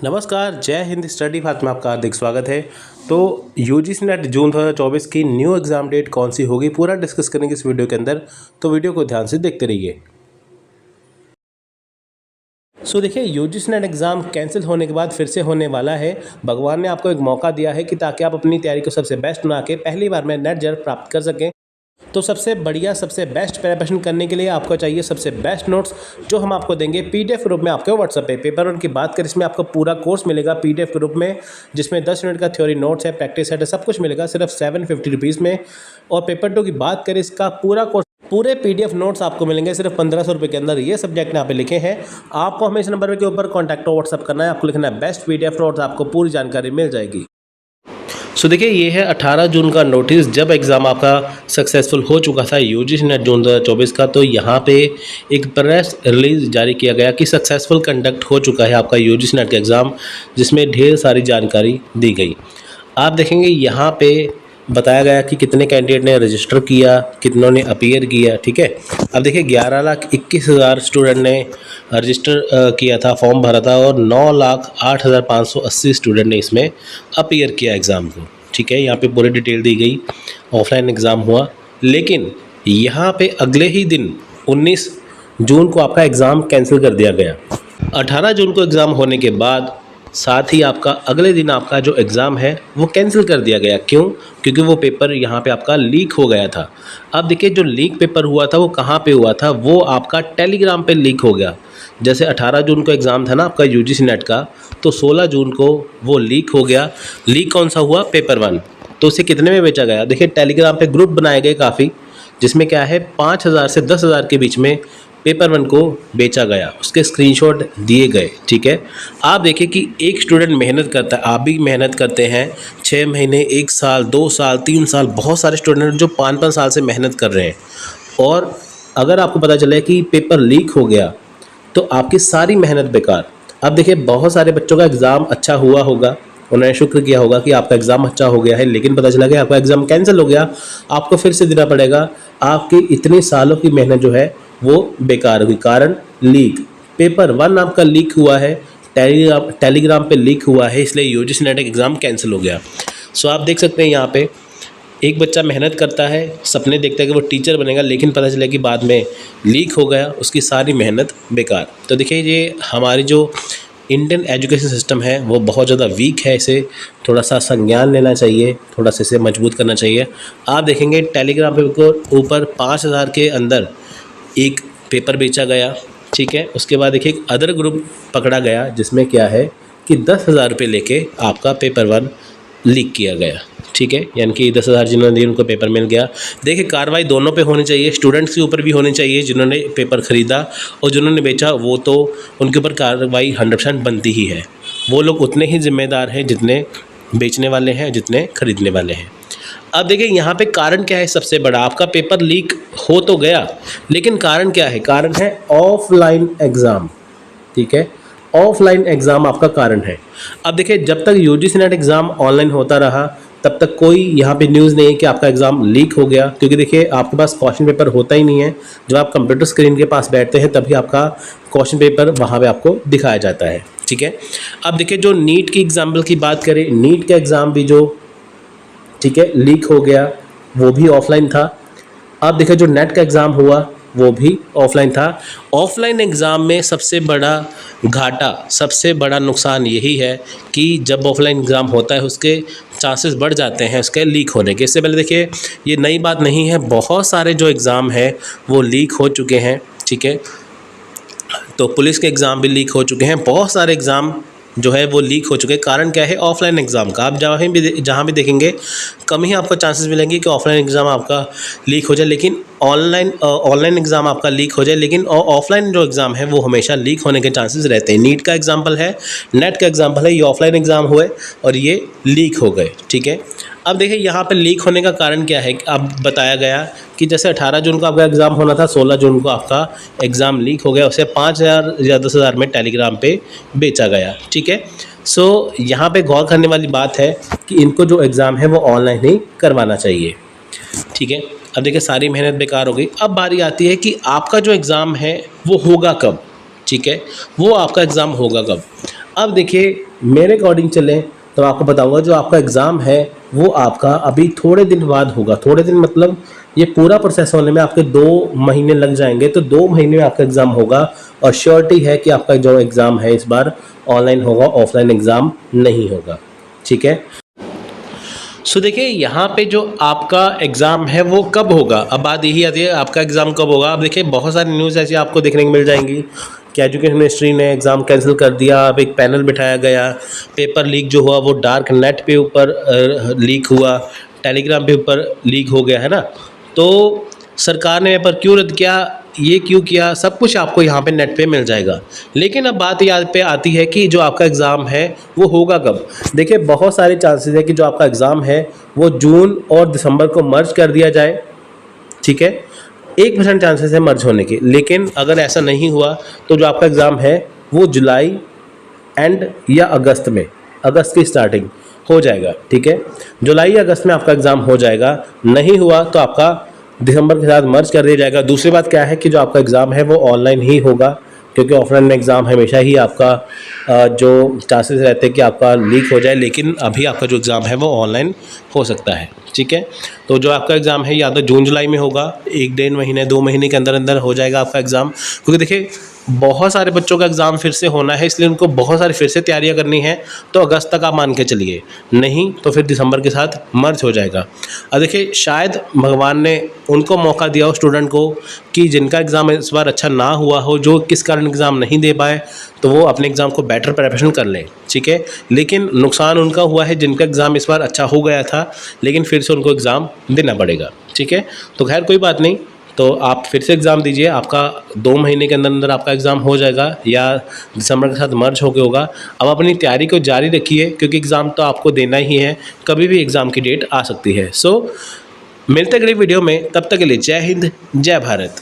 नमस्कार, जय Hind study path में आपका हार्दिक स्वागत है। तो यूजीसी नेट जून 2024 की न्यू एग्ज़ाम डेट कौन सी होगी, पूरा डिस्कस करेंगे इस वीडियो के अंदर। तो वीडियो को ध्यान से देखते रहिए। देखिए, यूजीसी नेट एग्ज़ाम कैंसिल होने के बाद फिर से होने वाला है। भगवान ने आपको एक मौका दिया है कि ताकि आप अपनी तैयारी को सबसे बेस्ट बना के पहली बार में नेट जर्ब प्राप्त कर सकें। तो सबसे बढ़िया, सबसे बेस्ट प्रिपरेशन करने के लिए आपको चाहिए सबसे बेस्ट नोट्स, जो हम आपको देंगे पीडीएफ रूप में आपके व्हाट्सएप पे। पेपर वन की बात करें, इसमें आपको पूरा कोर्स मिलेगा पीडीएफ रूप में, जिसमें 10 मिनट का थ्योरी नोट्स है, प्रैक्टिस सेट है, सब कुछ मिलेगा सिर्फ 750 रुपीज़ में। और पेपर टू की बात करें, इसका पूरा कोर्स, पूरे पीडीएफ नोट्स आपको मिलेंगे सिर्फ 1500 रुपये के अंदर। ये सब्जेक्ट यहाँ पे लिखे हैं। आपको हमें इस नंबर के ऊपर कॉन्टैक्ट व्हाट्सअप करना है, आपको लिखना है बेस्ट पीडीएफ नोट्स, आपको पूरी जानकारी मिल जाएगी। देखिए, ये है 18 जून का नोटिस, जब एग्ज़ाम आपका सक्सेसफुल हो चुका था यूजीसी नेट जून 2024 का। तो यहाँ पे एक प्रेस रिलीज जारी किया गया कि सक्सेसफुल कंडक्ट हो चुका है आपका यूजीसी नेट का एग्ज़ाम, जिसमें ढेर सारी जानकारी दी गई। आप देखेंगे यहाँ पे बताया गया कि कितने कैंडिडेट ने रजिस्टर किया, कितनों ने अपीयर किया। ठीक है, अब देखिए 11,21,000 स्टूडेंट ने रजिस्टर किया था, फॉर्म भरा था, और 9,08,580 स्टूडेंट ने इसमें अपीयर किया एग्ज़ाम को। ठीक है, यहाँ पे पूरी डिटेल दी गई। ऑफलाइन एग्ज़ाम हुआ, लेकिन यहाँ पे अगले ही दिन 19 जून को आपका एग्ज़ाम कैंसिल कर दिया गया। 18 जून को एग्ज़ाम होने के बाद साथ ही आपका अगले दिन आपका जो एग्ज़ाम है वो कैंसिल कर दिया गया। क्यों? क्योंकि वो पेपर यहाँ पे आपका लीक हो गया था। अब देखिए, जो लीक पेपर हुआ था वो कहाँ पे हुआ था, वो आपका टेलीग्राम पे लीक हो गया। जैसे 18 जून को एग्ज़ाम था ना आपका यूजीसी नेट का, तो 16 जून को वो लीक हो गया। लीक कौन सा हुआ? Paper one. तो उसे कितने में बेचा गया? देखिए, टेलीग्राम पे ग्रुप बनाए गए काफ़ी, जिसमें क्या है 5,000 से 10,000 के बीच में पेपर वन को बेचा गया, उसके स्क्रीनशॉट दिए गए। ठीक है, आप देखिए कि एक स्टूडेंट मेहनत करता है, आप भी मेहनत करते हैं, 6 महीने, 1 साल, 2 साल, 3 साल, बहुत सारे स्टूडेंट जो 5-5 साल से मेहनत कर रहे हैं, और अगर आपको पता चले कि पेपर लीक हो गया तो आपकी सारी मेहनत बेकार। अब देखिए, बहुत सारे बच्चों का एग्ज़ाम अच्छा हुआ होगा, उन्होंने शुक्र किया होगा कि आपका एग्ज़ाम अच्छा हो गया है, लेकिन पता चला कि आपका एग्ज़ाम कैंसिल हो गया, आपको फिर से देना पड़ेगा। आपकी इतने सालों की मेहनत जो है वो बेकार हुई। कारण लीक, पेपर वन आपका लीक हुआ है, टेलीग्राम पे लीक हुआ है, इसलिए यूजीसी नेट एग्ज़ाम कैंसिल हो गया। आप देख सकते हैं यहाँ पे एक बच्चा मेहनत करता है, सपने देखता है कि वो टीचर बनेगा, लेकिन पता चला कि बाद में लीक हो गया, उसकी सारी मेहनत बेकार। तो देखिए, ये हमारी जो इंडियन एजुकेशन सिस्टम है वो बहुत ज़्यादा वीक है, इसे थोड़ा सा संज्ञान लेना चाहिए, थोड़ा सा इसे मजबूत करना चाहिए। आप देखेंगे टेलीग्राम पे को ऊपर 5,000 के अंदर एक पेपर बेचा गया। ठीक है, उसके बाद देखिए एक अदर ग्रुप पकड़ा गया, जिसमें क्या है कि 10,000 रुपये लेके आपका पेपर वन लीक किया गया। ठीक है, यानी कि 10,000 जिन्होंने दिए उनको पेपर मिल गया। देखिए, कार्रवाई दोनों पे होनी चाहिए, स्टूडेंट्स के ऊपर भी होनी चाहिए जिन्होंने पेपर ख़रीदा, और जिन्होंने बेचा वो तो उनके ऊपर कार्रवाई 100% बनती ही है। वो लोग उतने ही जिम्मेदार हैं जितने बेचने वाले हैं, जितने खरीदने वाले हैं। अब देखिए, यहाँ पे कारण क्या है सबसे बड़ा, आपका पेपर लीक हो तो गया, लेकिन कारण क्या है? कारण है ऑफलाइन एग्ज़ाम। ठीक है, ऑफलाइन एग्ज़ाम आपका कारण है। अब देखिए, जब तक यूजीसी नेट एग्ज़ाम ऑनलाइन होता रहा तब तक कोई यहाँ पे न्यूज़ नहीं है कि आपका एग्ज़ाम लीक हो गया, क्योंकि देखिए आपके पास क्वेश्चन पेपर होता ही नहीं है। जब आप कंप्यूटर स्क्रीन के पास बैठते हैं तभी आपका क्वेश्चन पेपर वहाँ पे आपको दिखाया जाता है। ठीक है, अब देखिए, जो नीट की एग्जाम्पल की बात करें, नीट का एग्ज़ाम भी जो ठीक है लीक हो गया, वो भी ऑफलाइन था। अब देखिए, जो नेट का एग्ज़ाम हुआ वो भी ऑफलाइन था। ऑफलाइन एग्ज़ाम में सबसे बड़ा घाटा, सबसे बड़ा नुकसान यही है कि जब ऑफलाइन एग्ज़ाम होता है उसके चांसेस बढ़ जाते हैं उसके लीक होने के। इससे पहले देखिए, ये नई बात नहीं है, बहुत सारे जो एग्ज़ाम है वो लीक हो चुके हैं। ठीक है, तो पुलिस के एग्ज़ाम भी लीक हो चुके हैं, बहुत सारे एग्ज़ाम जो है वो लीक हो चुके हैं। कारण क्या है? ऑफलाइन एग्ज़ाम का। आप जहाँ भी देखेंगे कम ही आपको चांसेस मिलेंगे कि ऑफलाइन एग्ज़ाम आपका लीक हो जाए, लेकिन ऑनलाइन एग्ज़ाम आपका लीक हो जाए, लेकिन ऑफलाइन जो एग्ज़ाम है वो हमेशा लीक होने के चांसेस रहते हैं। नीट का एग्जाम्पल है, नेट का एग्जाम्पल है, ये ऑफलाइन एग्ज़ाम हुए और ये लीक हो गए। ठीक है, अब देखिए यहाँ पे लीक होने का कारण क्या है। अब बताया गया कि जैसे 18 जून को आपका एग्ज़ाम होना था, 16 जून को आपका एग्ज़ाम लीक हो गया, उसे 5,000 या 10,000 में टेलीग्राम पे बेचा गया। ठीक है, यहाँ पे गौर करने वाली बात है कि इनको जो एग्ज़ाम है वो ऑनलाइन ही करवाना चाहिए। ठीक है, अब देखिए सारी मेहनत बेकार हो गई। अब बारी आती है कि आपका जो एग्ज़ाम है वो होगा कब। ठीक है, वो आपका एग्ज़ाम होगा कब। अब देखिए मेरे अकॉर्डिंग चलें तो आपको बताऊंगा जो आपका एग्ज़ाम है वो आपका अभी थोड़े दिन बाद होगा। थोड़े दिन मतलब ये पूरा प्रोसेस होने में आपके 2 महीने लग जाएंगे, तो 2 महीने में आपका एग्ज़ाम होगा। और श्योरिटी है कि आपका जो एग्ज़ाम है इस बार ऑनलाइन होगा, ऑफलाइन एग्ज़ाम नहीं होगा। ठीक है। सो देखिए यहाँ पे जो आपका एग्ज़ाम है वो कब होगा। अब बात यही आती है आपका एग्ज़ाम कब होगा। अब देखिए बहुत सारी न्यूज़ ऐसी आपको देखने को मिल जाएंगी कि एजुकेशन मिनिस्ट्री ने एग्ज़ाम कैंसिल कर दिया, अब एक पैनल बिठाया गया, पेपर लीक जो हुआ वो डार्क नेट पे ऊपर लीक हुआ, टेलीग्राम पे ऊपर लीक हो गया है ना। तो सरकार ने पेपर क्यों रद्द किया, ये क्यों किया, सब कुछ आपको यहाँ पे नेट पे मिल जाएगा। लेकिन अब बात यहाँ पे आती है कि जो आपका एग्ज़ाम है वो होगा कब। देखिए बहुत सारे चांसेस है कि जो आपका एग्ज़ाम है वो जून और दिसंबर को मर्ज कर दिया जाए। ठीक है, 1% चांसेस है मर्ज होने के। लेकिन अगर ऐसा नहीं हुआ तो जो आपका एग्ज़ाम है वो जुलाई एंड या अगस्त में, अगस्त की स्टार्टिंग हो जाएगा। ठीक है, जुलाई या अगस्त में आपका एग्ज़ाम हो जाएगा। नहीं हुआ तो आपका दिसंबर के साथ मर्ज कर दिया जाएगा। दूसरी बात क्या है कि जो आपका एग्ज़ाम है वो ऑनलाइन ही होगा, क्योंकि ऑफलाइन में एग्ज़ाम हमेशा ही आपका जो चांसेस रहते हैं कि आपका लीक हो जाए। लेकिन अभी आपका जो एग्ज़ाम है वो ऑनलाइन हो सकता है। ठीक है, तो जो आपका एग्ज़ाम है या तो जून जुलाई में होगा, 1 महीने 2 महीने के अंदर अंदर हो जाएगा आपका एग्ज़ाम। क्योंकि देखिए बहुत सारे बच्चों का एग्ज़ाम फिर से होना है, इसलिए उनको बहुत सारी फिर से तैयारियां करनी है। तो अगस्त तक आप मान के चलिए, नहीं तो फिर दिसंबर के साथ मर्ज हो जाएगा। अब देखिए शायद भगवान ने उनको मौका दिया हो स्टूडेंट को कि जिनका एग्ज़ाम इस बार अच्छा ना हुआ हो, जो किस कारण एग्ज़ाम नहीं दे पाए, तो वो अपने एग्ज़ाम को बेटर प्रिपरेशन कर लें। ठीक है, लेकिन नुकसान उनका हुआ है जिनका एग्ज़ाम इस बार अच्छा हो गया था, लेकिन फिर से उनको एग्ज़ाम देना पड़ेगा। ठीक है, तो खैर कोई बात नहीं, तो आप फिर से एग्ज़ाम दीजिए। आपका 2 महीने के अंदर अंदर आपका एग्ज़ाम हो जाएगा या दिसंबर के साथ मर्ज होके होगा। अब अपनी तैयारी को जारी रखिए, क्योंकि एग्ज़ाम तो आपको देना ही है, कभी भी एग्ज़ाम की डेट आ सकती है। सो मिलते अगली वीडियो में, तब तक के लिए जय हिंद, जय भारत।